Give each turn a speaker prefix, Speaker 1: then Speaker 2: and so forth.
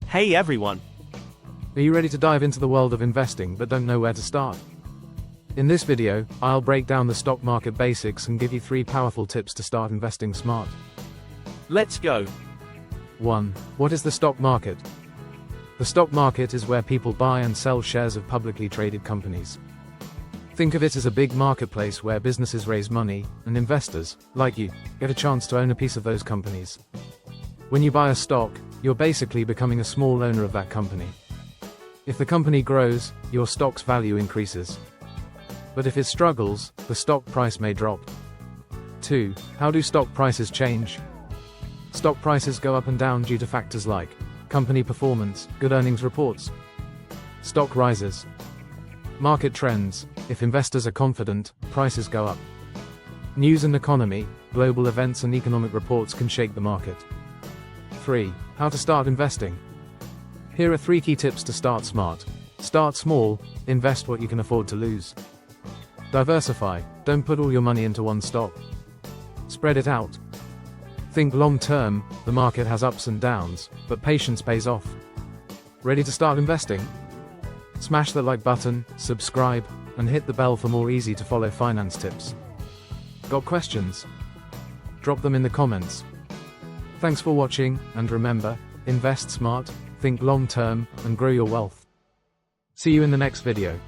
Speaker 1: Hey everyone!
Speaker 2: Are you ready to dive into the world of investing but don't know where to start? In this video, I'll break down the stock market basics and give you 3 powerful tips to start investing smart.
Speaker 1: Let's go!
Speaker 2: 1. What is the stock market? The stock market is where people buy and sell shares of publicly traded companies. Think of it as a big marketplace where businesses raise money, and investors, like you, get a chance to own a piece of those companies. When you buy a stock, you're basically becoming a small owner of that company. If the company grows, your stock's value increases. But if it struggles, the stock price may drop. 2. How do stock prices change? Stock prices go up and down due to factors like company performance, good earnings reports. Stock rises. Market trends. If investors are confident, prices go up. News and economy, global events and economic reports can shake the market. 3. How to start investing. Here are 3 key tips to start smart. Start small, invest what you can afford to lose. Diversify, don't put all your money into one stock. Spread it out. Think long term, the market has ups and downs, but patience pays off. Ready to start investing? Smash the like button, subscribe, and hit the bell for more easy to follow finance tips. Got questions? Drop them in the comments. Thanks for watching, and remember, invest smart, think long term, and grow your wealth. See you in the next video.